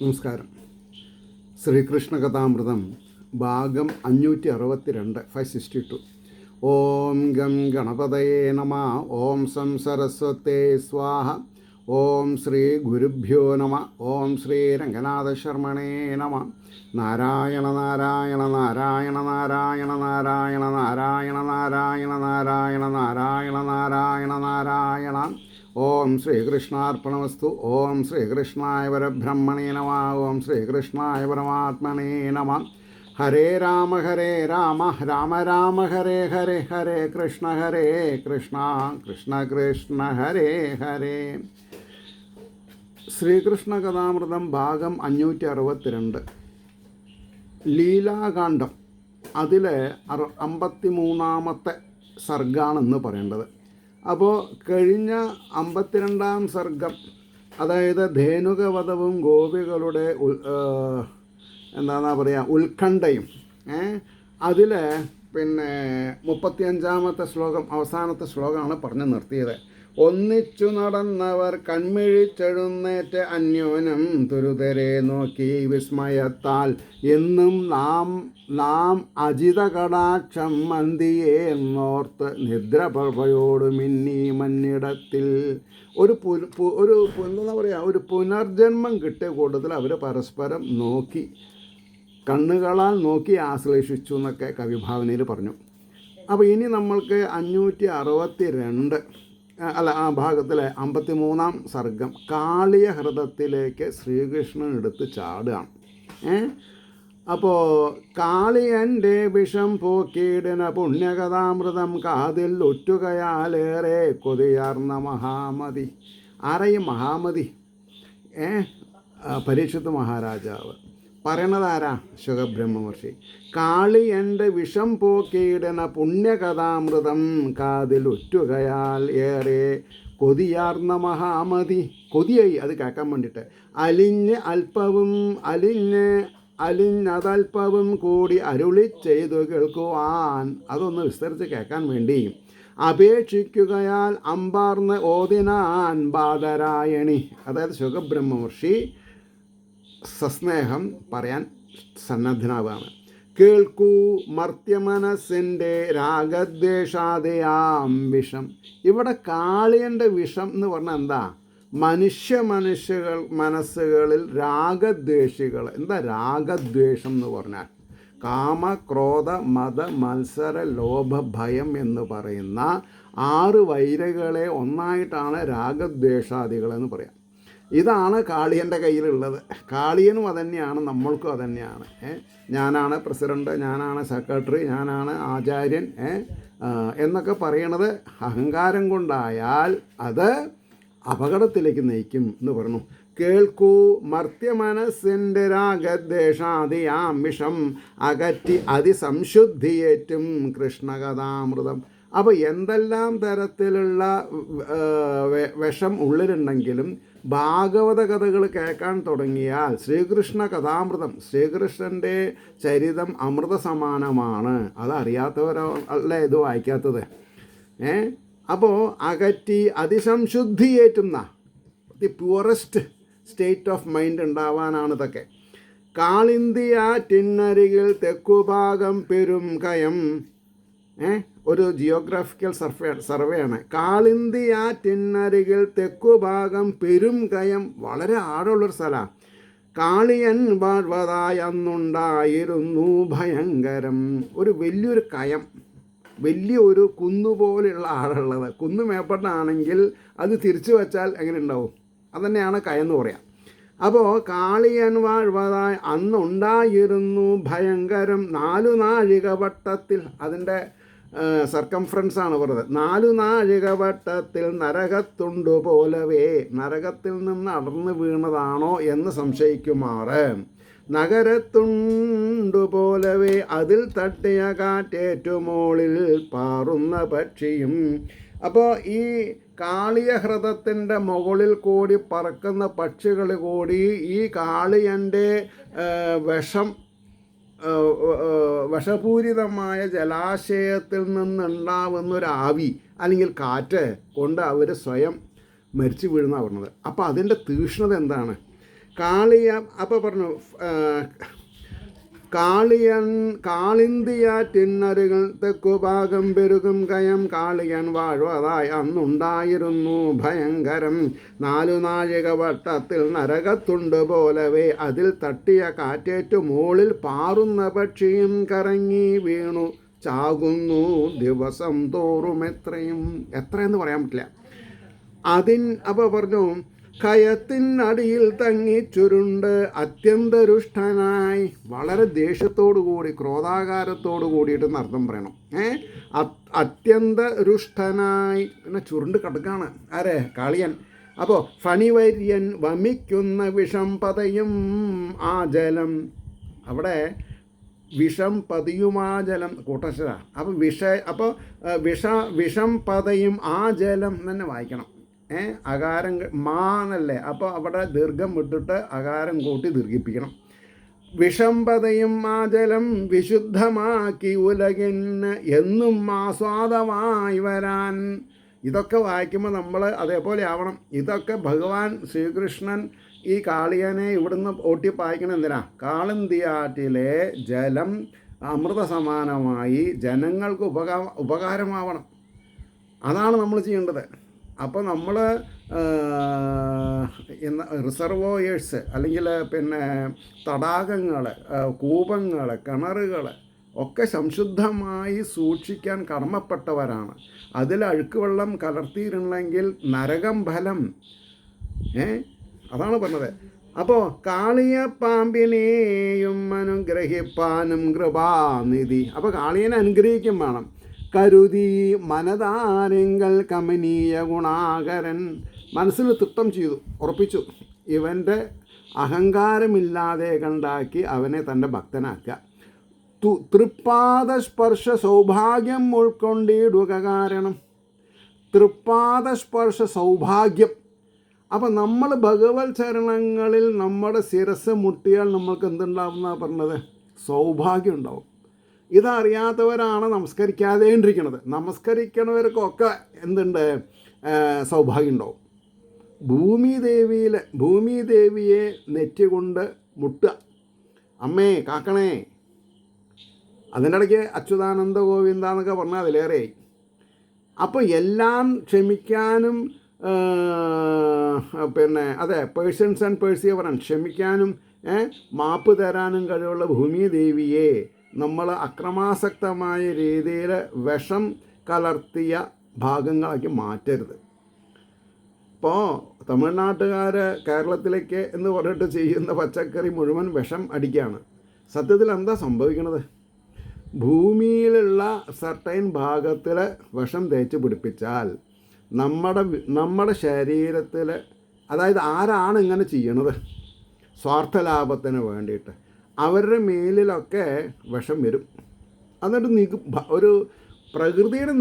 നമസ്കാരം. ശ്രീകൃഷ്ണ കഥാമൃതം ഭാഗം 562 562. ഓം ഗം ഗണപതയേ നമ. ഓം സം സരസ്വതേ സ്വാഹ. ഓം ശ്രീ ഗുരുഭ്യോ നമ. ഓം ശ്രീ രംഗനാഥശർമ്മണേ നമ. നാരായണ നാരായണ നാരായണ നാരായണ നാരായണ നാരായണ നാരായണ നാരായണ നാരായണ നാരായണ നാരായണ. ഓം ശ്രീകൃഷ്ണാർപ്പണമസ്തു. ഓം ശ്രീകൃഷ്ണായ പരബ്രഹ്മണേ നമ. ഓം ശ്രീകൃഷ്ണായ പരമാത്മനേ നമ. ഹരേ രാമ രാമ രാമ ഹരേ ഹരേ, ഹരേ കൃഷ്ണ കൃഷ്ണ കൃഷ്ണ ഹരേ ഹരേ. ശ്രീകൃഷ്ണ കഥാമൃതം ഭാഗം 562 ലീലാകാന്ഡം. അതിലെ 53ാമത്തെ സർഗാണെന്ന് പറയേണ്ടത്. അപ്പോൾ കഴിഞ്ഞ 52ാം സർഗം, അതായത് ധേനുകവധവും ഗോപികളുടെ എന്താണെന്നാ പറയുക ഉത്കണ്ഠയും, അതിൽ 35ാമത്തെ ശ്ലോകം, അവസാനത്തെ ശ്ലോകമാണ് പറഞ്ഞു നിർത്തിയത്. ഒന്നിച്ചു നടന്നവർ കൺമിഴിച്ചെഴുന്നേറ്റ് അന്യോനം തുരുതരെ നോക്കി വിസ്മയത്താൽ എന്നും നാം അജിത കടാക്ഷം മന്തിയെ എന്നോർത്ത് നിദ്രപ്രഭയോട് മിന്നി മന്നിടത്തിൽ. എന്താ പറയുക, ഒരു പുനർജന്മം കിട്ടിയ കൂട്ടത്തിൽ അവർ പരസ്പരം നോക്കി, കണ്ണുകളാൽ നോക്കി ആശ്ലേഷിച്ചു എന്നൊക്കെ കവിഭാവനയിൽ പറഞ്ഞു. അപ്പോൾ ഇനി നമ്മൾക്ക് 562 ആ ഭാഗത്തിലെ 53ാം സർഗം കാളിയ ഹൃദയത്തിലേക്ക് ശ്രീകൃഷ്ണൻ എടുത്ത് ചാടുകയാണ്. അപ്പോൾ കാളിയൻ്റെ വിഷം പോക്കിയിടിന പുണ്യകഥാമൃതം കാതിൽ ഒറ്റുകയാലേറെ കൊതിയാർന്ന മഹാമതി. ആരെയും മഹാമതി? പരീക്ഷിത് മഹാരാജാവ്. പറയണതാരാ? ശുഖബ്രഹ്മമഹർഷി. കാളിയൻ്റെ വിഷം പോക്കിയിടന പുണ്യകഥാമൃതം കാതിൽ ഒറ്റുകയാൽ ഏറെ കൊതിയാർന്ന മഹാമതി. കൊതിയായി അത് കേൾക്കാൻ വേണ്ടിയിട്ട്. അലിഞ്ഞതൽപ്പവും കൂടി അരുളി ചെയ്തു കേൾക്കുവാൻ, അതൊന്ന് വിസ്തരിച്ച് കേൾക്കാൻ വേണ്ടി അപേക്ഷിക്കുകയാൽ അമ്പാർന്ന് ഓതിനാൻ ബാദരായണി. അതായത് ശുഖബ്രഹ്മമഹർഷി സസ്നേഹം പറയാൻ സന്നദ്ധനാവാണ്. കേൾക്കൂ മർത്യമനസ്സിൻ്റെ രാഗദ്വേഷാദയാം വിഷം. ഇവിടെ കാളിയൻ്റെ വിഷം എന്ന് പറഞ്ഞാൽ എന്താ? മനുഷ്യകൾ മനസ്സുകളിൽ രാഗദ്വേഷികൾ. എന്താ രാഗദ്വേഷം എന്ന് പറഞ്ഞാൽ? കാമ, ക്രോധ, മത, മത്സര, ലോഭ, ഭയം എന്ന് പറയുന്ന 6 വൈരകളെ ഒന്നായിട്ടാണ് രാഗദ്വേഷാദികളെന്ന് പറയാം. ഇതാണ് കാളിയൻ്റെ കയ്യിലുള്ളത്. കാളിയനും അതന്നെയാണ്, നമ്മൾക്കും അതന്നെയാണ്. ഞാനാണ് പ്രസിഡന്റ്, ഞാനാണ് സെക്രട്ടറി, ഞാനാണ് ആചാര്യൻ എന്നൊക്കെ പറയണത് അഹങ്കാരം കൊണ്ടായാൽ അത് അപകടത്തിലേക്ക് നയിക്കും എന്ന് പറഞ്ഞു. കേൾക്കൂ മർത്യമനസ്സിൻ്റെ രാഗദ്വേഷാദിയാം വിഷം അകറ്റി അതിസംശുദ്ധിയേറ്റും കൃഷ്ണകഥാമൃതം. അപ്പോൾ എന്തെല്ലാം തരത്തിലുള്ള വിഷം ഉള്ളിലുണ്ടെങ്കിലും ഭാഗവത കഥകൾ കേൾക്കാൻ തുടങ്ങിയാൽ ശ്രീകൃഷ്ണ കഥാമൃതം, ശ്രീകൃഷ്ണൻ്റെ ചരിതം അമൃത സമാനമാണ്. അതറിയാത്തവരോ അല്ല ഇത് വായിക്കാത്തത്. അപ്പോൾ അകറ്റി അതിസംശുദ്ധിയേറ്റുന്ന the purest state of mind ഉണ്ടാവാനാണ് ഇതൊക്കെ. കാളിന്തിയാറ്റിന്നരികിൽ തെക്കുഭാഗം പെരും കയം. ഒരു ജിയോഗ്രാഫിക്കൽ സർവേയാണ്. കാളിന്തിയാറ്റിന്നരികിൽ തെക്കുഭാഗം പെരും കയം, വളരെ ആഴമുള്ളൊരു സ്ഥലമാണ്. കാളിയൻ വാഴ്വതായി അന്നുണ്ടായിരുന്നു ഭയങ്കരം. ഒരു വലിയൊരു കയം, വലിയൊരു കുന്നുപോലെയുള്ള ആളുള്ളത്. കുന്നു മേപ്പെട്ടാണെങ്കിൽ അത് തിരിച്ചു വച്ചാൽ എങ്ങനെ ഉണ്ടാവും? അതന്നെയാണ് കയെന്ന് പറയാം. അപ്പോൾ കാളിയൻ വാഴ്വതായി അന്നുണ്ടായിരുന്നു ഭയങ്കരം 4 നാഴിക വട്ടത്തിൽ. അതിൻ്റെ സർക്കംഫറൻസ് ആണ് പറഞ്ഞത്. 4 നാഴിക വട്ടത്തിൽ നരകത്തുണ്ടു പോലവേ. നരകത്തിൽ നിന്ന് അടർന്നു വീണതാണോ എന്ന് സംശയിക്കുമാറ്. നഗരത്തുണ്ടു പോലവേ അതിൽ തട്ടിയ കാറ്റേറ്റുമോളിൽ പാറുന്ന പക്ഷിയും. അപ്പോൾ ഈ കാളിയ ഹൃദയത്തിൻ്റെ മുകളിൽ കൂടി പറക്കുന്ന പക്ഷികൾ കൂടി ഈ കാളിയൻ്റെ വിഷപൂരിതമായ ജലാശയത്തിൽ നിന്നുണ്ടാവുന്നൊരാവി അല്ലെങ്കിൽ കാറ്റ് കൊണ്ട് അവർ സ്വയം മരിച്ചു വീഴുന്ന പറഞ്ഞത്. അപ്പോൾ അതിൻ്റെ തീക്ഷ്ണത എന്താണ്? കാളിയ അപ്പോൾ പറഞ്ഞു കാളിന്തിയാറ്റിന്നരുകൾ തെക്കുഭാഗം പെരുകും കയം കാളിയൻ വാഴുവതായി അന്നുണ്ടായിരുന്നു ഭയങ്കരം 4 നാഴിക വട്ടത്തിൽ നരകത്തുണ്ട് പോലവേ അതിൽ തട്ടിയ കാറ്റേറ്റു മോളിൽ പാറുന്ന പക്ഷിയും കറങ്ങി വീണു ചാകുന്നു ദിവസം തോറും എത്രയെന്ന് പറയാൻ പറ്റില്ല. അപ്പോൾ പറഞ്ഞു കയത്തിനടിയിൽ തങ്ങി ചുരുണ്ട് അത്യന്തരുഷ്ടനായി, വളരെ ദേഷ്യത്തോടു കൂടി ക്രോധാകാരത്തോടു കൂടിയിട്ട് അർത്ഥം പറയണം. അത്യന്തരുഷ്ടനായി പിന്നെ ചുരുണ്ട് കിടക്കാണ് ആരെ? കാളിയൻ. അപ്പോൾ ഫണിവര്യൻ വമിക്കുന്ന വിഷം പതയും ആ ജലം, അവിടെ വിഷം പതിയുമാ ജലം കൂട്ടശ്ശര. അപ്പോൾ വിഷം പതയും ആ ജലം തന്നെ വായിക്കണം. അകാരം മാന്നല്ലേ, അപ്പോൾ അവിടെ ദീർഘം വിട്ടിട്ട് അകാരം കൂട്ടി ദീർഘിപ്പിക്കണം. വിഷം പതയും ആ ജലം വിശുദ്ധമാക്കി ഉലകിന് എന്നും ആസ്വാദമായി വരാൻ. ഇതൊക്കെ വായിക്കുമ്പോൾ നമ്മൾ അതേപോലെ ആവണം. ഇതൊക്കെ ഭഗവാൻ ശ്രീകൃഷ്ണൻ ഈ കാളിയനെ ഇവിടുന്ന് ഓട്ടിപ്പായിക്കണം. എന്തിനാ? കാളിന്തിയാറ്റിലെ ജലം അമൃത സമാനമായി ജനങ്ങൾക്ക് ഉപകാരമാവണം. അതാണ് നമ്മൾ ചെയ്യേണ്ടത്. അപ്പോൾ നമ്മൾ റിസർവോയേഴ്സ് അല്ലെങ്കിൽ പിന്നെ തടാകങ്ങൾ, കൂപങ്ങൾ, കിണറുകൾ ഒക്കെ സംശുദ്ധമായി സൂക്ഷിക്കാൻ കടമപ്പെട്ടവരാണ്. അതിൽ അഴുക്ക് വെള്ളം കലർത്തിയിട്ടുണ്ടെങ്കിൽ നരകം ഫലം. അതാണ് പറഞ്ഞത്. അപ്പോൾ കാളിയ പാമ്പിനെയും അനുഗ്രഹിപ്പാനും കൃപാനിധി. അപ്പോൾ കാളിയനെ അനുഗ്രഹിക്കും വേണം. കരുതി മനതാരെങ്കൽ കമനീയ ഗുണാകരൻ, മനസ്സിൽ തിട്ടം ചെയ്തു, ഉറപ്പിച്ചു. ഇവൻ്റെ അഹങ്കാരമില്ലാതെ കണ്ടാക്കി അവനെ തൻ്റെ ഭക്തനാക്കുക. തൃപ്പാദസ്പർശ സൗഭാഗ്യം ഉൾക്കൊണ്ടിടുക കാരണം. തൃപ്പാദസ്പർശ സൗഭാഗ്യം. അപ്പം നമ്മൾ ഭഗവത് ചരണങ്ങളിൽ നമ്മുടെ ശിരസ് മുട്ടിയാൽ നമ്മൾക്ക് എന്തുണ്ടാവുന്ന പറഞ്ഞത്? സൗഭാഗ്യം ഉണ്ടാവും. ഇതറിയാത്തവരാണ് നമസ്കരിക്കാതെണ്ടിരിക്കുന്നത്. നമസ്കരിക്കണവർക്കൊക്കെ എന്തുണ്ട്? സൗഭാഗ്യം ഉണ്ടാവും. ഭൂമിദേവിയെ നെറ്റി കൊണ്ട് മുട്ടുക, അമ്മേ കാക്കണേ. അതിൻ്റെ ഇടയ്ക്ക് അച്യുതാനന്ദ ഗോവിന്ദ എന്നൊക്കെ പറഞ്ഞാൽ അതിലേറെയായി. അപ്പോൾ എല്ലാം ക്ഷമിക്കാനും പിന്നെ അതെ പേഴ്സൺസ് ആൻഡ് പേഴ്സിയവറൻ ക്ഷമിക്കാനും മാപ്പ് തരാനും കഴിവുള്ള ഭൂമിദേവിയെ നമ്മൾ അക്രമാസക്തമായ രീതിയിൽ വിഷം കലർത്തിയ ഭാഗങ്ങളാക്കി മാറ്റരുത്. ഇപ്പോൾ തമിഴ്നാട്ടുകാർ കേരളത്തിലേക്ക് എന്ന് പറഞ്ഞിട്ട് ചെയ്യുന്ന പച്ചക്കറി മുഴുവൻ വിഷം അടിക്കുകയാണ്. സത്യത്തിൽ എന്താ സംഭവിക്കുന്നത്? ഭൂമിയിലുള്ള സർട്ടൈൻ ഭാഗത്തിൽ വിഷം തേച്ച് പിടിപ്പിച്ചാൽ നമ്മുടെ ശരീരത്തിൽ, അതായത് ആരാണ് ഇങ്ങനെ ചെയ്യണത്? സ്വാർത്ഥ ലാഭത്തിന് വേണ്ടിയിട്ട് അവരുടെ മേലിലൊക്കെ വിഷം വരും. എന്നിട്ട് ഒരു പ്രകൃതിയുടെ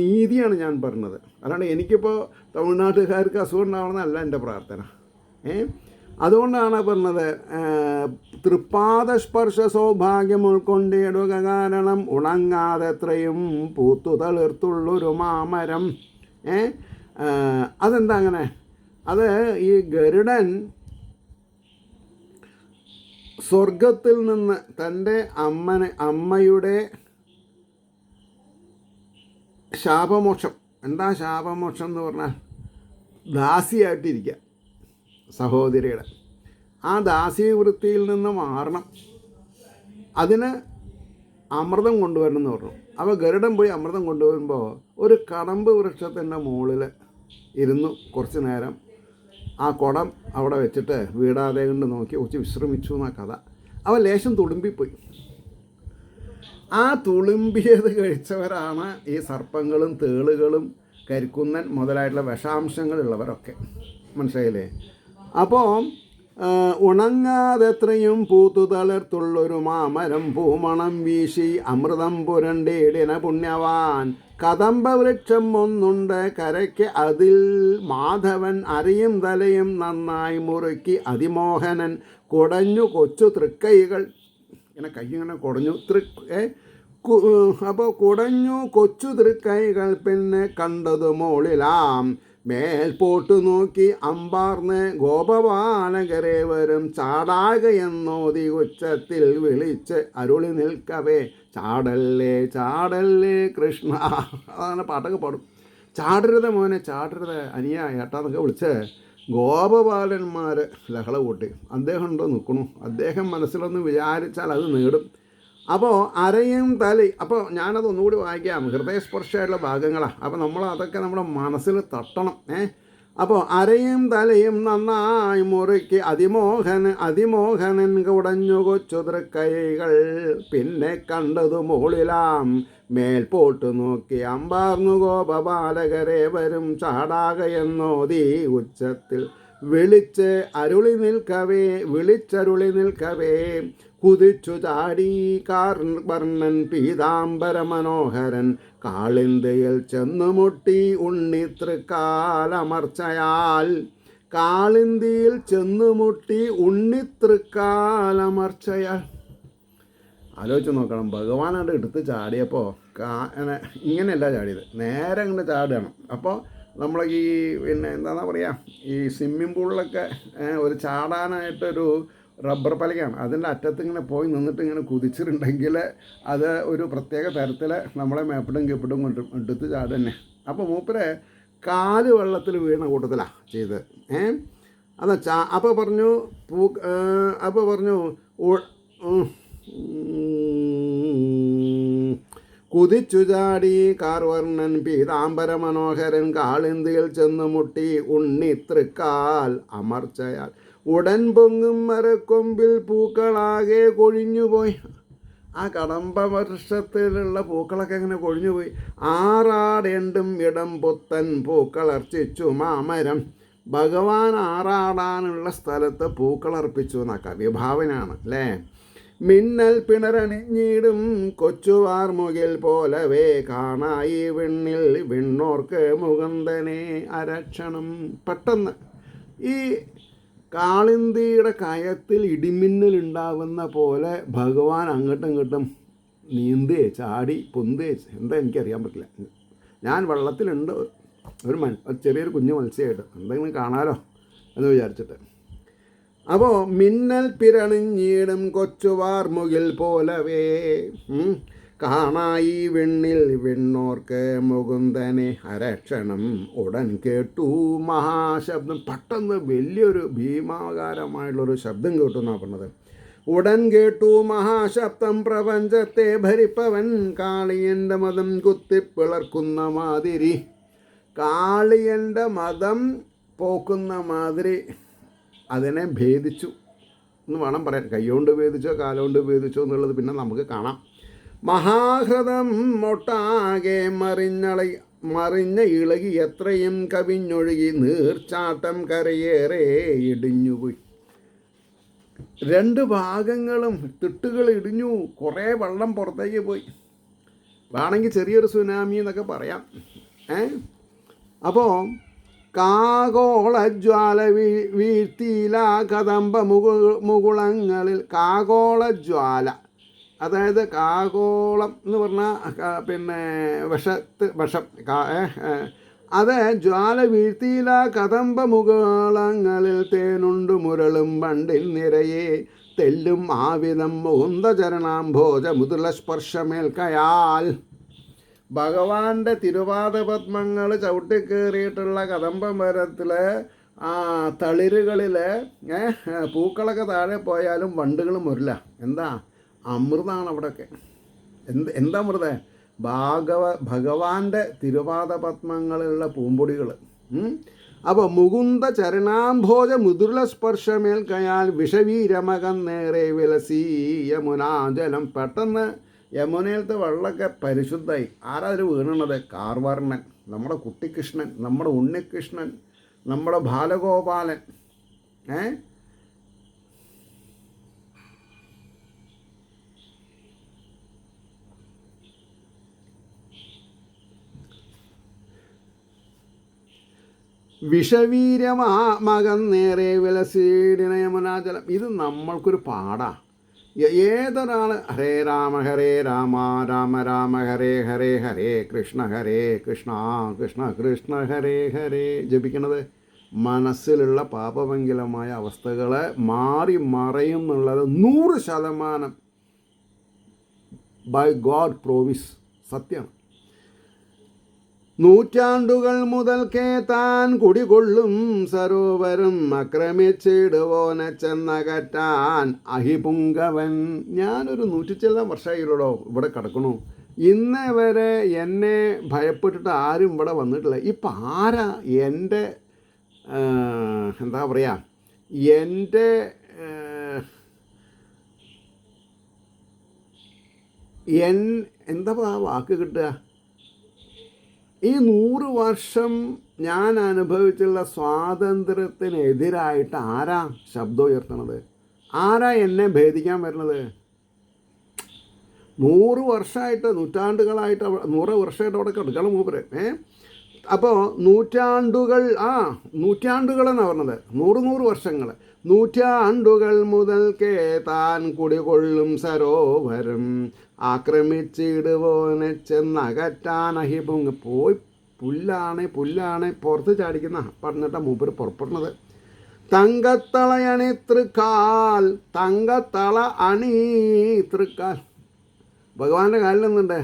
നീതിയാണ് ഞാൻ പറഞ്ഞത്. അല്ലാണ്ട് എനിക്കിപ്പോൾ തമിഴ്നാട്ടുകാർക്ക് അസുഖം ഉണ്ടാവണമെന്നല്ല എൻ്റെ പ്രാർത്ഥന. അതുകൊണ്ടാണ് പറഞ്ഞത് തൃപ്പാദസ്പർശ സൗഭാഗ്യം ഉൾക്കൊണ്ടിടുക കാരണം ഉണങ്ങാതെ എത്രയും പൂത്തു തളിർത്തുള്ളൊരു മാമരം. അതെന്താ അങ്ങനെ? അത് ഈ ഗരുഡൻ സ്വർഗത്തിൽ നിന്ന് തൻ്റെ അമ്മയുടെ ശാപമോക്ഷം. എന്താ ശാപമോക്ഷം എന്ന് പറഞ്ഞാൽ? ദാസിയായിട്ടിരിക്കുക സഹോദരിയുടെ. ആ ദാസീവൃത്തിയിൽ നിന്ന് മാറണം. അതിന് അമൃതം കൊണ്ടുവരണം എന്ന് പറഞ്ഞു. അപ്പോൾ ഗരുഡൻ പോയി അമൃതം കൊണ്ടുവരുമ്പോൾ ഒരു കടമ്പ് വൃക്ഷത്തിൻ്റെ മുകളിൽ ഇരുന്നു കുറച്ച് നേരം ആ കുടം അവിടെ വെച്ചിട്ട് വീടാതെ കൊണ്ട് നോക്കി കുറച്ച് വിശ്രമിച്ചു എന്നാ കഥ. അവ ലേശം തുളുമ്പിപ്പോയി. ആ തുളുമ്പിയത് കഴിച്ചവരാണ് ഈ സർപ്പങ്ങളും തേളുകളും കരിക്കുന്നൻ മുതലായിട്ടുള്ള വിഷാംശങ്ങളുള്ളവരൊക്കെ. മനസ്സിലായില്ലേ? അപ്പോൾ ഉണങ്ങാതെത്രയും പൂത്തു തളിർത്തുള്ളൊരു മാമരം പൂമണം വീശി അമൃതം പുരണ്ടിടിന പുണ്യവാൻ കദംബ വൃക്ഷം ഒന്നുണ്ട് കരയ്ക്ക് അതിൽ മാധവൻ അരയും തലയും നന്നായി മുറുക്കി അതിമോഹനൻ കുടഞ്ഞു കൊച്ചു തൃക്കൈകൾ. ഇങ്ങനെ കൈ ഇങ്ങനെ കുടഞ്ഞു അപ്പോൾ കുടഞ്ഞു കൊച്ചു തൃക്കൈകൾ പിന്നെ കണ്ടതു മോളിലാം മേൽപോട്ടു നോക്കി അമ്പാർന്ന് ഗോപബാലകരെ വരും ചാടാകയെന്നോതി ഉച്ചത്തിൽ വിളിച്ച് അരുളി നിൽക്കവേ ചാടല്ലേ ചാടല്ലേ കൃഷ്ണ. അതാണ് പാട്ടൊക്കെ പാടും. ചാടരുത് മോനെ ചാടരുത് അനിയ ഏട്ടാന്നൊക്കെ വിളിച്ച് ഗോപബാലന്മാർ ലഹള കൂട്ടി. അദ്ദേഹം ഉണ്ടോ നിൽക്കണു, അദ്ദേഹം മനസ്സിലൊന്ന് വിചാരിച്ചാൽ അത് നേടും. അപ്പോൾ അരയും തലയും, അപ്പോൾ ഞാനത് ഒന്നുകൂടി വായിക്കാം, ഹൃദയസ്പർശമായിട്ടുള്ള ഭാഗങ്ങളാണ്. അപ്പോൾ നമ്മൾ അതൊക്കെ നമ്മുടെ മനസ്സിൽ തട്ടണം. അപ്പോൾ അരയും തലയും നന്നായി മുറുക്കി അതിമോഹനൻ കുടഞ്ഞു കൊച്ചു തൃക്കൈകൾ പിന്നെ കണ്ടതു മുകളിലാം മേൽപോട്ട് നോക്കി അമ്പാർന്നു ഗോപബാലകരെ വരും ചാടാകയെന്നോതി ഉച്ചത്തിൽ വിളിച്ചരുളി നിൽക്കവേ കുതിച്ചു ചാടി കാർവർണ്ണൻ പീതാംബര മനോഹരൻ കാളിന്തിയിൽ ചെന്നുമുട്ടി ഉണ്ണിത്തൃക്കാലമർച്ചയാൽ. കാളിന്തിയിൽ ചെന്നുമുട്ടി ഉണ്ണിത്തൃക്കാലമർച്ചയാൽ. ആലോചിച്ച് നോക്കണം, ഭഗവാനാണ്ട് എടുത്ത് ചാടിയപ്പോൾ ഇങ്ങനെയല്ല ചാടിയത്, നേരെ അങ്ങോട്ട് ചാടുകയാണ്. അപ്പോൾ നമ്മൾ ഈ എന്താണെന്നാ പറയുക, ഈ സ്വിമ്മിംഗ് പൂളിലൊക്കെ ഒരു ചാടാനായിട്ടൊരു റബ്ബർ പലകയാണ്, അതിൻ്റെ അറ്റത്ത് ഇങ്ങനെ പോയി നിന്നിട്ട് ഇങ്ങനെ കുതിച്ചിട്ടുണ്ടെങ്കിൽ അത് ഒരു പ്രത്യേക തരത്തിൽ നമ്മളെ മേപ്പിടും കീപ്പിടും കൊണ്ട് എടുത്ത് ചാടുക തന്നെ. അപ്പോൾ മൂപ്പരെ കാല് വെള്ളത്തിൽ വീണ കൂട്ടത്തിലാണ് ചെയ്തത്. അതാ അപ്പോൾ പറഞ്ഞു കുതിച്ചു ചാടി കാർവർണ്ണൻ പീതാംബര മനോഹരൻ കാളിന്തിയിൽ ചെന്നു മുട്ടി ഉണ്ണിത്തൃക്കാൽ അമർച്ചയാൽ. ഉടൻ പൊങ്ങും മരക്കൊമ്പിൽ പൂക്കളാകെ കൊഴിഞ്ഞുപോയി. ആ കടമ്പ വർഷത്തിലുള്ള പൂക്കളൊക്കെ ഇങ്ങനെ കൊഴിഞ്ഞുപോയി. ആറാടേണ്ടും ഇടം പുത്തൻ പൂക്കളർച്ചിച്ചു മാമരം. ഭഗവാൻ ആറാടാനുള്ള സ്ഥലത്ത് പൂക്കളർപ്പിച്ചു എന്ന കവിഭാവനാണ് അല്ലേ. മിന്നൽ പിണരണിഞ്ഞിടും കൊച്ചുവാർമുകിൽ പോലവേ കാണായി വിണ്ണിൽ വിണ്ണോർക്ക് മുകുന്ദനെ അരക്ഷണം. പെട്ടെന്ന് ഈ കാളിന്തിയുടെ കയത്തിൽ ഇടിമിന്നൽ ഉണ്ടാവുന്ന പോലെ ഭഗവാൻ അങ്ങോട്ടും ഇങ്ങോട്ടും നീന്തേ ചാടി പൊന്തേ, എന്താ എനിക്കറിയാൻ പറ്റില്ല. ഞാൻ വെള്ളത്തിലുണ്ട്, ഒരു ചെറിയൊരു കുഞ്ഞു മത്സ്യമായിട്ട് എന്തെങ്കിലും കാണാലോ എന്ന് വിചാരിച്ചിട്ട്. അപ്പോൾ മിന്നൽ പിരണിഞ്ഞിടും കൊച്ചുവാർമുകിൽ പോലവേ കാണായി വിണ്ണിൽ വിണ്ണോർക്ക് മുകുന്ദനെ അരക്ഷണം. ഉടൻ കേട്ടു മഹാശബ്ദം. പെട്ടെന്ന് വലിയൊരു ഭീമാകാരമായിട്ടുള്ളൊരു ശബ്ദം കേട്ടു എന്നാണ് പറഞ്ഞത്. ഉടൻ കേട്ടു മഹാശബ്ദം പ്രപഞ്ചത്തെ ഭരിപ്പവൻ കാളിയൻ്റെ മതം കുത്തിപ്പിളർക്കുന്ന മാതിരി. കാളിയൻ്റെ മതം പോക്കുന്ന മാതിരി അതിനെ ഭേദിച്ചു എന്ന് വേണം പറയാൻ. കൈകൊണ്ട് ഭേദിച്ചോ കാലുകൊണ്ട് ഭേദിച്ചോ എന്നുള്ളത് പിന്നെ നമുക്ക് കാണാം. മഹാഹൃദം ഒട്ടാകെ മറിഞ്ഞ ഇളകി എത്രയും കവിഞ്ഞൊഴുകി നീർച്ചാട്ടം കരയേറെ ഇടിഞ്ഞുപോയി. രണ്ട് ഭാഗങ്ങളും തിട്ടുകൾ ഇടിഞ്ഞു, കുറേ വെള്ളം പുറത്തേക്ക് പോയി. വേണമെങ്കിൽ ചെറിയൊരു സുനാമി എന്നൊക്കെ പറയാം. അപ്പോൾ കാഗോളജ്വാല വീഴ്ത്തിയില കദംബ മുകുളങ്ങളിൽ. കാഗോളജ്വാല അതായത് കാഗോളം എന്ന് പറഞ്ഞാൽ വിഷം. അത് ജ്വാല വീഴ്ത്തിയില കദംബ മുകുളങ്ങളിൽ തേനുണ്ടു മുരളും വണ്ടിൽ നിറയെ തെല്ലും ആവിധം മുകുന്ദചരണാംഭോജ മുതുല സ്പർശമേൽക്കയാൽ. ഭഗവാന്റെ തിരുവാദപത്മങ്ങൾ ചവിട്ടിക്കേറിയിട്ടുള്ള കദംബ മരത്തിൽ തളിരുകളിൽ പൂക്കളൊക്കെ താഴെ പോയാലും വണ്ടുകൾ മുരില്ല. എന്താ അമൃതാണ് അവിടെയൊക്കെ. എന്താ അമൃത? ഭഗവാന്റെ തിരുവാദപത്മങ്ങളിലുള്ള പൂമ്പൊടികൾ. അപ്പോൾ മുകുന്ദ ചരണാംഭോജ മുതുല സ്പർശമേൽക്കയാൽ വിഷവീരമകം നേരെ വിലസി യമുനാജലം. പെട്ടെന്ന് യമുനയിലത്തെ വെള്ളമൊക്കെ പരിശുദ്ധമായി. ആരാ അതിൽ വീണത്? കാർവർണ്ണൻ, നമ്മുടെ കുട്ടിക്കൃഷ്ണൻ, നമ്മുടെ ഉണ്ണികൃഷ്ണൻ, നമ്മുടെ ബാലഗോപാലൻ. വിഷവീരമാ മകൻ നേരെ വിലസീടിന യമുനാജലം. ഇത് നമ്മൾക്കൊരു പാടാ. ഏതൊരാൾ ഹരേ രാമ രാമ രാമ ഹരേ ഹരേ ഹരേ കൃഷ്ണ കൃഷ്ണ കൃഷ്ണ ഹരേ ഹരേ ജപിക്കണത് മനസ്സിലുള്ള പാപമംഗലമായ അവസ്ഥകളെ മാറി മറയും എന്നുള്ളത് 100% ബൈ ഗോഡ് പ്രോമിസ് സത്യമാണ്. നൂറ്റാണ്ടുകൾ മുതൽക്കേ താൻ കുടികൊള്ളും സരോവരം ആക്രമിച്ചിടുവോനെ ചെന്നകറ്റാൻ അഹിപുങ്കവൻ. ഞാനൊരു 100 വർഷമായില്ലോ ഇവിടെ കിടക്കണു. ഇന്നേ വരെ എന്നെ ഭയപ്പെട്ടിട്ട് ആരും ഇവിടെ വന്നിട്ടില്ല. ഇപ്പം ആരാ എൻ്റെ എന്താ പറയുക, എൻ്റെ എന്താ വാക്ക് കിട്ടുക, ഈ 100 വർഷം ഞാൻ അനുഭവിച്ചുള്ള സ്വാതന്ത്ര്യത്തിനെതിരായിട്ട് ആരാ ശബ്ദം ഉയർത്തണത്? ആരാ എന്നെ ഭേദിക്കാൻ വരുന്നത്? 100 വർഷമായിട്ട്, നൂറ്റാണ്ടുകളായിട്ട് 100 വർഷമായിട്ട് അവിടെ കിടക്കണം മൂപ്പര്. അപ്പോൾ നൂറ്റാണ്ടുകളെന്നാണ് പറഞ്ഞത്, 100 വർഷങ്ങൾ. നൂറ്റാണ്ടുകൾ മുതൽക്കേ താൻ കുടികൊള്ളും സരോവരം ആക്രമിച്ചിടുവോനെ ചെന്നകറ്റാൻ അഹിപുങ്. പോയി പുല്ലാണ് പുറത്ത് ചാടിക്കുന്ന പറഞ്ഞിട്ടാണ് മൂപ്പര് പുറപ്പെടുന്നത്. തങ്കത്തള അണിതൃക്കാൽ, തങ്കത്തള അണിതൃക്കാൽ. ഭഗവാന്റെ കാലിൽ നിന്നുണ്ട്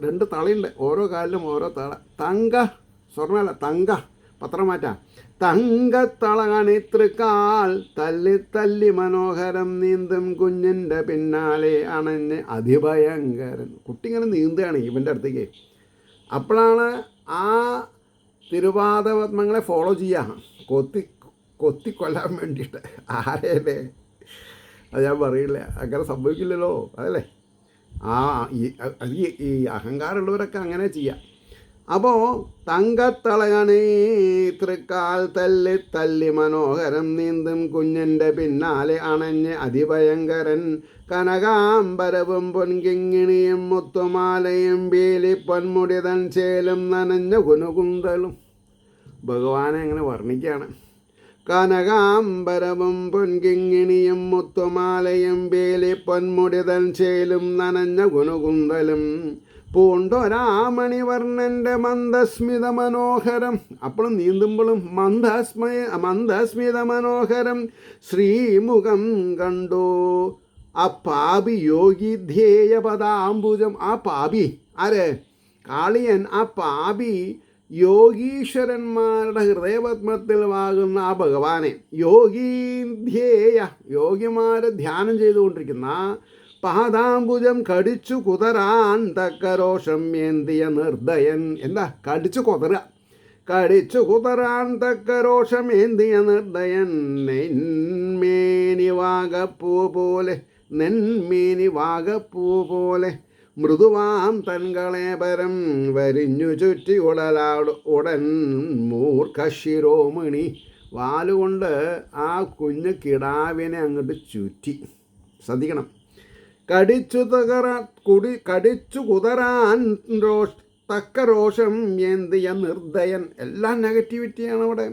2 തളയുണ്ട്, ഓരോ കാലിലും ഓരോ തള. സ്വർണ്ണമല്ല, പത്രം മാറ്റാം. തങ്കത്തള അണിതൃക്കാൽ തല്ലി തല്ലി മനോഹരം നീന്തും കുഞ്ഞിൻ്റെ പിന്നാലെ അണഞ്ഞ് അതിഭയങ്കരൻ. കുട്ടി ഇങ്ങനെ നീന്തുകയാണ് ഇവൻ്റെ അടുത്തേക്ക്. അപ്പോഴാണ് ആ തിരുവാതപത്മങ്ങളെ ഫോളോ ചെയ്യുക, കൊത്തിക്കൊല്ലാൻ വേണ്ടിയിട്ട്. ആരേലേ അത് ഞാൻ പറയില്ല, അങ്ങനെ സംഭവിക്കില്ലല്ലോ, അതല്ലേ. ഈ അഹങ്കാരമുള്ളവരൊക്കെ അങ്ങനെ ചെയ്യാം. അപ്പോൾ തങ്കത്തളയണീ തൃക്കാൽ തല്ലി തല്ലി മനോഹരം നീന്തും കുഞ്ഞിൻ്റെ പിന്നാലെ അണഞ്ഞ് അതിഭയങ്കരൻ. കനകാംബരവും പൊൻകിങ്ങിണിയും മുത്തുമാലയും ബീലി പൊന്മുടിതൻ ചേലും നനഞ്ഞ കുനുകുന്തലും. ഭഗവാനെ എങ്ങനെ വർണ്ണിക്കുകയാണ്. കനകാംബരവും പൊൻകിങ്ങിണിയും മുത്തുമാലയും ബീലി പൊന്മുടിതൻ ചേലും നനഞ്ഞ കുനുകുന്തലും. പൂണ്ടൊരാമണിവർണ്ണൻ്റെ മന്ദസ്മിത മനോഹരം. അപ്പോഴും നീന്തുമ്പോഴും മന്ദസ്മിത മനോഹരം ശ്രീമുഖം കണ്ടു. ആ പാപി യോഗി ധ്യേയ പദാംബുജം. ആ പാപി ആര്? കാളിയൻ. ആ പാപി യോഗീശ്വരന്മാരുടെ ഹൃദയപത്മത്തിൽ വാകുന്ന ആ ഭഗവാനെ, യോഗീധ്യേയ, യോഗിമാരെ ധ്യാനം ചെയ്തുകൊണ്ടിരിക്കുന്ന പാദാംബുജം കടിച്ചു കുതറാൻ തക്കരോഷം ഏന്തിയ നിർദ്ദയൻ. എന്താ കടിച്ചു കുതറാൻ തക്കരോഷം ഏന്തിയ നിർദ്ദയൻ. നെന്മേനി വാഗപ്പൂ പോലെ മൃദുവാം തൻകളേപരം വരിഞ്ഞു ചുറ്റി ഉടൻ മൂർഖശിരോമണി. വാലുകൊണ്ട് ആ കുഞ്ഞു കിടാവിനെ അങ്ങോട്ട് ചുറ്റി. ശ്രദ്ധിക്കണം. കടിച്ചു കുതറാൻ തക്ക രോഷം ഏന്തിയ നിർദ്ദയൻ. എല്ലാം നെഗറ്റിവിറ്റിയാണ് അവിടെ.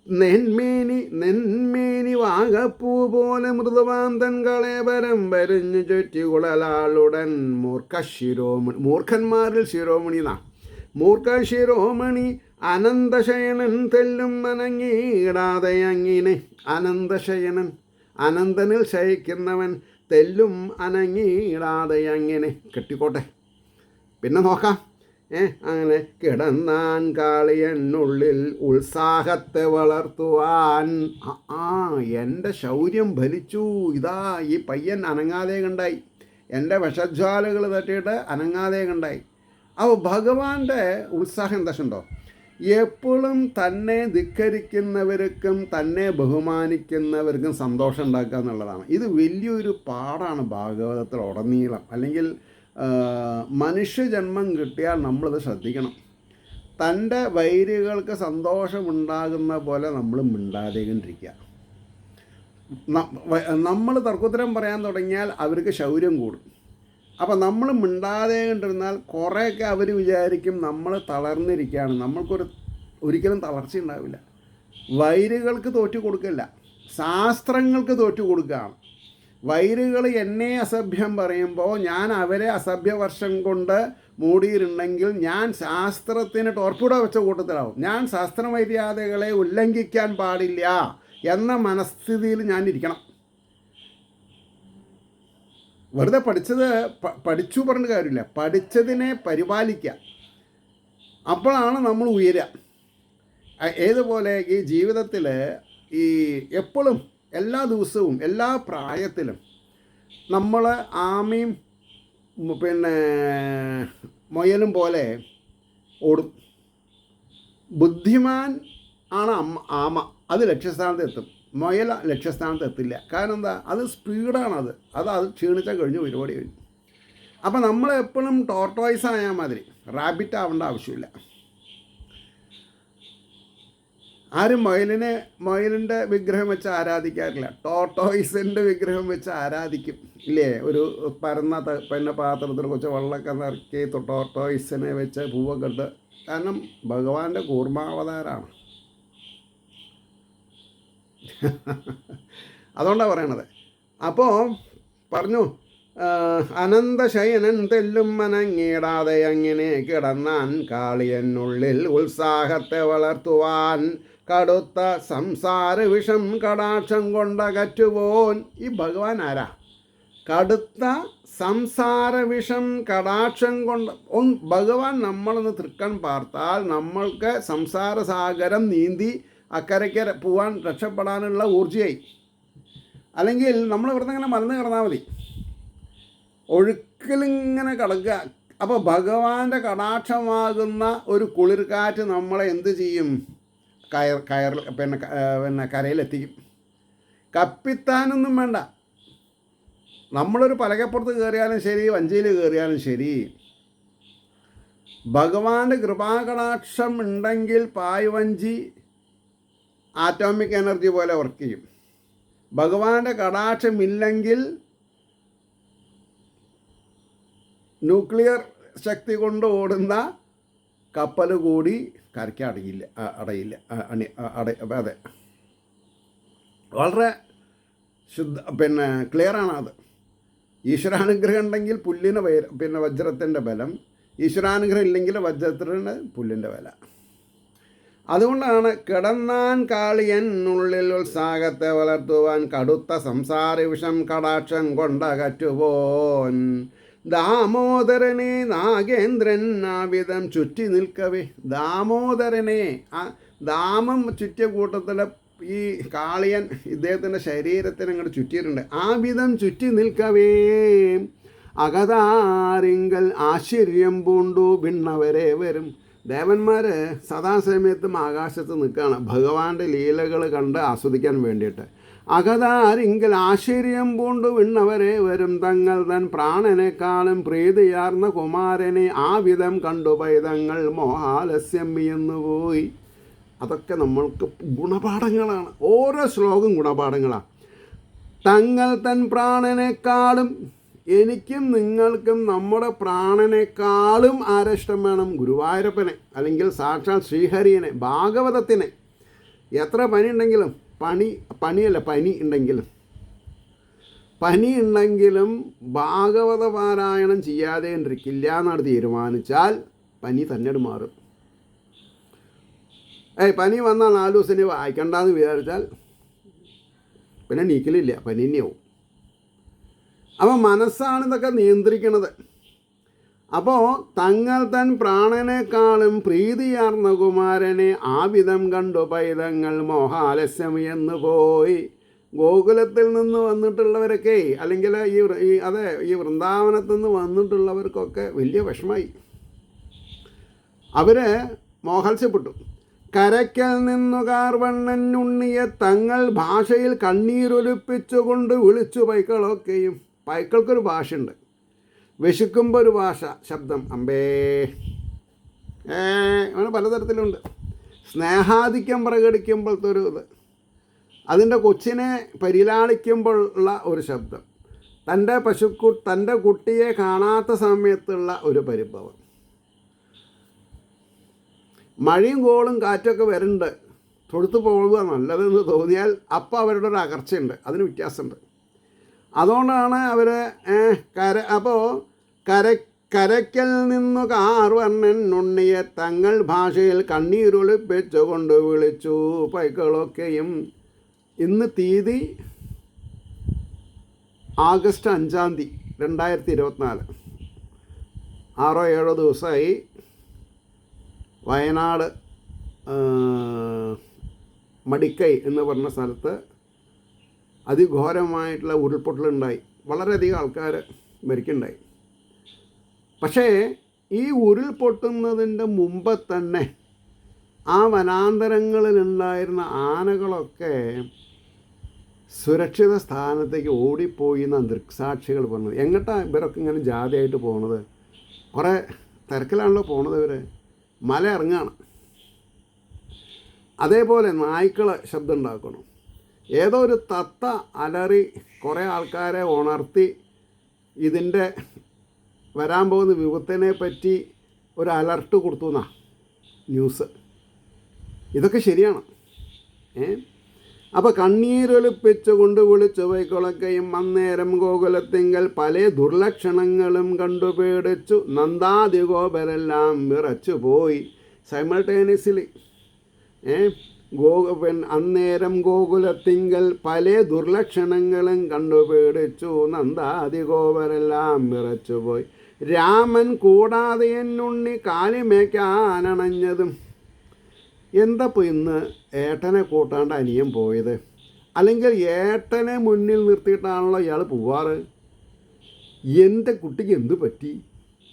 നെന്മേനി വാഗപ്പൂ പോലെ മൃദുവാന്തൻ കളേപരം വരിഞ്ഞു ചുറ്റി കുളലാളുടൻ മൂർഖശിരോമണി. മൂർഖന്മാരിൽ ശിരോമണി മൂർഖശിരോമണി അനന്തശയനൻ തെല്ലും അനങ്ങിയിടാതെ അങ്ങിനെ. അനന്തശയനൻ, അനന്തനിൽ ശയിക്കുന്നവൻ, തെല്ലും അനങ്ങിയിടാതെ അങ്ങനെ കെട്ടിക്കോട്ടെ. പിന്നെ നോക്കാം. അങ്ങനെ കിടന്നാൻ കാളിയനുള്ളിൽ ഉത്സാഹത്തെ വളർത്തുവാൻ. എൻ്റെ ശൗര്യം ഫലിച്ചു. ഇതാ ഈ പയ്യൻ അനങ്ങാതെ കണ്ടായി, എൻ്റെ വിഷജ്വാലകൾ തട്ടിയിട്ട് അനങ്ങാതെ കണ്ടായി. അപ്പോൾ ഭഗവാന്റെ ഉത്സാഹം എന്താ? എപ്പോഴും തന്നെ ധിക്കരിക്കുന്നവർക്കും തന്നെ ബഹുമാനിക്കുന്നവർക്കും സന്തോഷം ഉണ്ടാക്കുക എന്നുള്ളതാണ്. ഇത് വലിയൊരു പാഠാണ് ഭാഗവതത്തിൽ ഉടനീളം. അല്ലെങ്കിൽ മനുഷ്യജന്മം കിട്ടിയാൽ നമ്മളിത് ശ്രദ്ധിക്കണം. തൻ്റെ വൈരികൾക്ക് സന്തോഷമുണ്ടാകുന്ന പോലെ നമ്മൾ മിണ്ടാതെകൊണ്ടിരിക്കുക. നമ്മൾ തർക്കുത്തരം പറയാൻ തുടങ്ങിയാൽ അവർക്ക് ശൗര്യം കൂടും. അപ്പോൾ നമ്മൾ മിണ്ടാതെ കണ്ടിരുന്നാൽ കുറേയൊക്കെ അവർ വിചാരിക്കും നമ്മൾ തളർന്നിരിക്കുകയാണ്. ഒരിക്കലും തളർച്ച ഉണ്ടാവില്ല. വൈരികൾക്ക് തോറ്റു കൊടുക്കില്ല, ശാസ്ത്രങ്ങൾക്ക് തോറ്റു കൊടുക്കുകയാണ്. വൈരുകൾ എന്നെ അസഭ്യം പറയുമ്പോൾ ഞാൻ അവരെ അസഭ്യവർഷം കൊണ്ട് മൂടിയിട്ടുണ്ടെങ്കിൽ ഞാൻ ശാസ്ത്രത്തിന് ടോർപ്പിടോ വെച്ച കൂട്ടത്തിലാവും. ഞാൻ ശാസ്ത്രമര്യാദകളെ ഉല്ലംഘിക്കാൻ പാടില്ല എന്ന മനസ്ഥിതിയിൽ ഞാൻ ഇരിക്കണം. വെറുതെ പഠിച്ചു പറഞ്ഞ കാര്യമില്ല, പഠിച്ചതിനെ പരിപാലിക്കുക. അപ്പോഴാണ് നമ്മൾ ഉയരുക. ഏതുപോലെ ഈ ജീവിതത്തിൽ ഈ എപ്പോഴും എല്ലാ ദിവസവും എല്ലാ പ്രായത്തിലും നമ്മൾ ആമയും മുയലും പോലെ ഓടും. ബുദ്ധിമാൻ ആണ് ആമ, അത് ലക്ഷ്യസ്ഥാനത്ത് എത്തും. മുയൽ ലക്ഷ്യസ്ഥാനത്ത് എത്തില്ല. കാരണം എന്താ? അത് സ്പീഡാണത്. അത് ക്ഷീണിച്ചാൽ കഴിഞ്ഞു, പരിപാടി കഴിഞ്ഞു. അപ്പം നമ്മളെപ്പോഴും ടോർട്ടോയ്സ് ആയാൽ മാതിരി റാബിറ്റ് ആവേണ്ട ആവശ്യമില്ല. ആരും മുയലിൻ്റെ വിഗ്രഹം വെച്ച് ആരാധിക്കാറില്ല, ടോർട്ടോയ്സിൻ്റെ വിഗ്രഹം വെച്ച് ആരാധിക്കും ഇല്ലേ? ഒരു പരന്ന പാത്രത്തിൽ കുറച്ച് വെള്ളമൊക്കെ നിറക്കി ടോർട്ടോയ്സിനെ വെച്ച് പൂവൊക്കെ ഇട്ട്. കാരണം ഭഗവാന്റെ കൂർമാവതാരമാണ്. അതുകൊണ്ടാണ് പറയണത്. അപ്പോൾ പറഞ്ഞു, അനന്തശയനൻ തെല്ലും മനങ്ങിടാതെ അങ്ങനെ കിടന്നാൻ കാളിയനുള്ളിൽ ഉത്സാഹത്തെ വളർത്തുവാൻ കടുത്ത സംസാര വിഷം കടാക്ഷം കൊണ്ടകറ്റുപോൻ. ഈ ഭഗവാൻ ആരാ? കടുത്ത സംസാര വിഷം കടാക്ഷം കൊണ്ട് ഭഗവാൻ നമ്മളൊന്ന് തൃക്കൺ പാർത്താൽ നമ്മൾക്ക് സംസാര സാഗരം നീന്തി അക്കരയ്ക്ക് പോവാൻ രക്ഷപ്പെടാനുള്ള ഊർജ്ജയായി. അല്ലെങ്കിൽ നമ്മൾ ഇവിടുന്ന് ഇങ്ങനെ മലന്ന് കിടന്നാൽ മതി, ഒഴുക്കിലിങ്ങനെ കിടക്കുക. അപ്പോൾ ഭഗവാന്റെ കടാക്ഷമാകുന്ന ഒരു കുളിർക്കാറ്റ് നമ്മളെ എന്ത് ചെയ്യും? കരയിലെത്തിക്കും. കപ്പിത്താനൊന്നും വേണ്ട. നമ്മളൊരു പലകപ്പുറത്ത് കയറിയാലും ശരി, വഞ്ചിയിൽ കയറിയാലും ശരി, ഭഗവാന്റെ കൃപാകടാക്ഷം ഉണ്ടെങ്കിൽ പായ്വഞ്ചി ആറ്റോമിക് എനർജി പോലെ വർക്ക് ചെയ്യും. ഭഗവാന്റെ കടാക്ഷമില്ലെങ്കിൽ ന്യൂക്ലിയർ ശക്തി കൊണ്ട് ഓടുന്ന കപ്പൽ കൂടി കരയ്ക്ക് അടയില്ല. അതെ, വളരെ ക്ലിയറാണ് അത്. ഈശ്വരാനുഗ്രഹം ഉണ്ടെങ്കിൽ പുല്ലിന് വജ്രത്തിൻ്റെ ബലം, ഈശ്വരാനുഗ്രഹം ഇല്ലെങ്കിൽ വജ്രത്തിന് പുല്ലിൻ്റെ വില. അതുകൊണ്ടാണ് കിടന്നാൻ കാളിയൻ ഉള്ളിൽ ഉത്സാഹത്തെ വളർത്തുവാൻ കടുത്ത സംസാര വിഷം കടാക്ഷം കൊണ്ടകറ്റുപോൻ. ദാമോദരനെ നാഗേന്ദ്രൻ ആവിധം ചുറ്റി നിൽക്കവേ. ദാമോദരനെ, ദാമം ചുറ്റിയ കൂട്ടത്തിൽ ഈ കാളിയൻ ഇദ്ദേഹത്തിൻ്റെ ശരീരത്തിന് അങ്ങോട്ട് ചുറ്റിയിട്ടുണ്ട്. ആവിധം ചുറ്റി നിൽക്കവേ അകതാരിങ്കൽ ആശ്ചര്യം പൂണ്ടു ഭിന്നവരെ വരും. ദേവന്മാർ സദാസമയത്തും ആകാശത്ത് നിൽക്കുകയാണ് ഭഗവാന്റെ ലീലകൾ കണ്ട് ആസ്വദിക്കാൻ വേണ്ടിയിട്ട്. അകതാരിങ്കൽ ആശ്ചര്യം പൂണ്ടു വിണ്ണവരെ വരും തങ്ങൾ തൻ പ്രാണനേക്കാളും പ്രീതിയാർന്ന കുമാരനെ ആ വിധം കണ്ടു പൈതങ്ങൾ മോഹാലസ്യം വിയന്നുപോയി. അതൊക്കെ നമ്മൾക്ക് ഗുണപാഠങ്ങളാണ്. ഓരോ ശ്ലോകം ഗുണപാഠങ്ങളാണ്. തങ്ങൾ തൻ പ്രാണനേക്കാളും, എനിക്കും നിങ്ങൾക്കും നമ്മുടെ പ്രാണനേക്കാളും ആരിഷ്ടം വേണം? ഗുരുവായൂരപ്പനെ, അല്ലെങ്കിൽ സാക്ഷാൽ ശ്രീഹരിയനെ, ഭാഗവതത്തിനെ. എത്ര പനി ഉണ്ടെങ്കിലും പനി ഉണ്ടെങ്കിലും ഭാഗവത പാരായണം ചെയ്യാതെ ഇരിക്കില്ല എന്നാണ് തീരുമാനിച്ചാൽ പനി തന്നെ മാറും. പനി വന്നാൽ 4 ദിവസം വായിക്കണ്ടെന്ന് വിചാരിച്ചാൽ പിന്നെ നീക്കലില്ല, പനി തന്നെയാവും. അപ്പോൾ മനസ്സാണ് ഇതൊക്കെ നിയന്ത്രിക്കണത്. അപ്പോൾ തങ്ങൾ തൻ പ്രാണനേക്കാളും പ്രീതിയാർന്ന കുമാരനെ ആ വിധം കണ്ടു പൈതങ്ങൾ മോഹാലസ്യം എന്ന് പോയി. ഗോകുലത്തിൽ നിന്ന് വന്നിട്ടുള്ളവരൊക്കെ, അല്ലെങ്കിൽ ഈ വൃന്ദാവനത്തിൽ നിന്ന് വന്നിട്ടുള്ളവർക്കൊക്കെ വലിയ വിഷമായി. അവർ മോഹാത്സ്യപ്പെട്ടു. കരയ്ക്കൽ നിന്നു കാർവണ്ണനുണ്ണിയെ തങ്ങൾ ഭാഷയിൽ കണ്ണീരൊലിപ്പിച്ചുകൊണ്ട് വിളിച്ചു പൈക്കളൊക്കെയും. പൈക്കൾക്കൊരു ഭാഷയുണ്ട്. വിശക്കുമ്പോൾ ഒരു ഭാഷ, ശബ്ദം അമ്പേ അങ്ങനെ പലതരത്തിലുണ്ട്. സ്നേഹാധിക്യം പ്രകടിക്കുമ്പോഴത്തെ ഒരു ഇത്, അതിൻ്റെ കൊച്ചിനെ പരിലാളിക്കുമ്പോൾ ഉള്ള ഒരു ശബ്ദം, തൻ്റെ കുട്ടിയെ കാണാത്ത സമയത്തുള്ള ഒരു പരിഭവം, മഴയും കോളും കാറ്റൊക്കെ വരുന്നുണ്ട്, തൊടുത്തു പോകുക നല്ലതെന്ന് തോന്നിയാൽ അപ്പോൾ അവരുടെ ഒരു അകർച്ചയുണ്ട്, അതിന് വ്യത്യാസമുണ്ട്. അതുകൊണ്ടാണ് അവർ അപ്പോൾ കരയ്ക്കൽ നിന്നു കാർവർണ്ണൻ ഉണ്ണിയെ തങ്ങൾ ഭാഷയിൽ കണ്ണീരൊളിപ്പിച്ചുകൊണ്ട് വിളിച്ചു പൈക്കളൊക്കെയും. ഇന്ന് തീയതി ആഗസ്റ്റ് 5 2024, 6-7 ദിവസമായി വയനാട് മടിക്കൈ എന്ന് പറഞ്ഞ സ്ഥലത്ത് അതിഘോരമായിട്ടുള്ള ഉരുൾപൊട്ടലുണ്ടായി. വളരെയധികം ആൾക്കാർ മരിക്കുന്നുണ്ടായി. പക്ഷേ ഈ ഉരുൾപൊട്ടുന്നതിൻ്റെ മുമ്പ് തന്നെ ആ വനാന്തരങ്ങളിലുണ്ടായിരുന്ന ആനകളൊക്കെ സുരക്ഷിത സ്ഥാനത്തേക്ക് ഓടിപ്പോയി എന്നാണ് ദൃക്സാക്ഷികൾ പറഞ്ഞത്. എങ്ങോട്ടാണ് ഇവരൊക്കെ ഇങ്ങനെ ജാതിയായിട്ട് പോണത്? കുറേ തിരക്കിലാണല്ലോ പോണത്. ഇവർ മല ഇറങ്ങുകയാണ്. അതേപോലെ നായ്ക്കൾ ശബ്ദം ഉണ്ടാക്കണം. ഏതോ ഒരു തത്ത അലറി കുറേ ആൾക്കാരെ ഉണർത്തി ഇതിൻ്റെ വരാൻ പോകുന്ന വിപത്തിനെ പറ്റി ഒരു അലർട്ട് കൊടുത്തു എന്നാ ന്യൂസ്. ഇതൊക്കെ ശരിയാണ്. അപ്പോൾ കണ്ണീരൊലിപ്പിച്ചുകൊണ്ട് വിളിച്ചു പൈക്കളൊക്കെയും അന്നേരം ഗോകുലത്തിങ്കൽ പല ദുർലക്ഷണങ്ങളും കണ്ടു പേടിച്ചു നന്ദാദിഗോപരെല്ലാം വിറച്ചു പോയി. സൈമൾട്ടേനിയസ്ലി അന്നേരം ഗോകുലത്തിങ്കൽ പല ദുർലക്ഷണങ്ങളും കണ്ടു പേടിച്ചു നന്ദാദിഗോപരെല്ലാം വിറച്ചുപോയി. രാമൻ കൂടാതെ എന്നുണ്ണി കാലിമേക്കാനണഞ്ഞതും. എന്തപ്പോൾ ഇന്ന് ഏട്ടനെ കൂട്ടാണ്ട് അനിയൻ പോയത്? അല്ലെങ്കിൽ ഏട്ടനെ മുന്നിൽ നിർത്തിയിട്ടാണല്ലോ ഇയാൾ പോവാറ്? എൻ്റെ കുട്ടിക്ക് എന്ത് പറ്റി?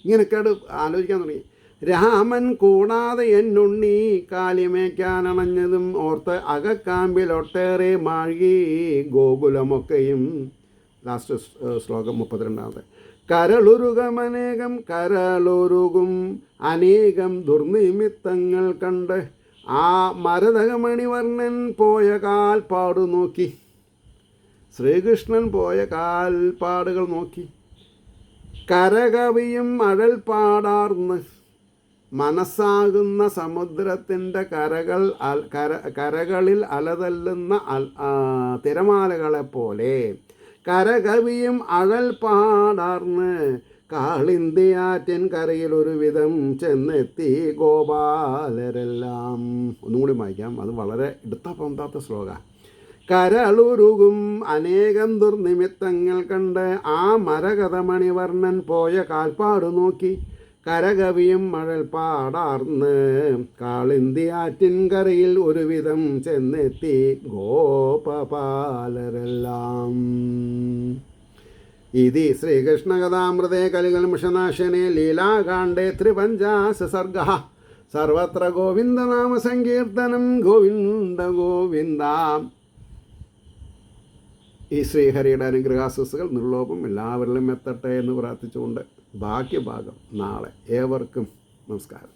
ഇങ്ങനെയൊക്കെ ആലോചിക്കാൻ തുടങ്ങി. രാമൻ കൂടാതെ എന്നുണ്ണി കാലിമേക്കാനണഞ്ഞതും ഓർത്ത് അകക്കാമ്പിൽ ഒട്ടേറെ മാഴി ഗോകുലമൊക്കെയും. ലാസ്റ്റ് ശ്ലോകം 32. കരളുരുകും അനേകം ദുർനിമിത്തങ്ങൾ കണ്ട് ആ മരതകമണിവർണ്ണൻ പോയ കാൽപ്പാടു നോക്കി. ശ്രീകൃഷ്ണൻ പോയ കാൽപ്പാടുകൾ നോക്കി. കരകവിയും അഴൽപ്പാടാർന്ന് മനസ്സാകുന്ന സമുദ്രത്തിൻ്റെ കരകളിൽ അലതല്ലുന്ന തിരമാലകളെപ്പോലെ കരകവിയും അഴൽപ്പാടാർന്ന് കാളിന്തിയാറ്റിൻ കരയിൽ ഒരുവിധം ചെന്നെത്തി ഗോപാലരെല്ലാം. ഒന്നുകൂടി വായിക്കാം, അത് വളരെ എടുത്താ പൊന്താത്ത ശ്ലോക. കരളുരുകും അനേകം ദുർനിമിത്തങ്ങൾ കണ്ട് ആ മരകഥമണിവർണ്ണൻ പോയ കാൽപ്പാട് നോക്കി കരകവിയും മഴൽപ്പാടാർന്ന് കാളിന്തിയാറ്റിൻ കരയിൽ ഒരുവിധം ചെന്നെത്തി ഗോപപാലരെല്ലാം. ഇതി ശ്രീകൃഷ്ണകഥാമൃതേ കലികൽമുഷനാശനെ ലീലാകാണ്ഡേ 53 സർഗഃ. സർവത്ര ഗോവിന്ദനാമ സങ്കീർത്തനം. ഗോവിന്ദ ഗോവിന്ദ. ഈ ശ്രീഹരിയുടെ അനുഗ്രഹാശിസ്സുകൾ നിർലോഭം എല്ലാവരിലും എത്തട്ടെ എന്ന് പ്രാർത്ഥിച്ചുകൊണ്ട് ബാക്കി ഭാഗം നാളെ. ഏവർക്കും നമസ്കാരം.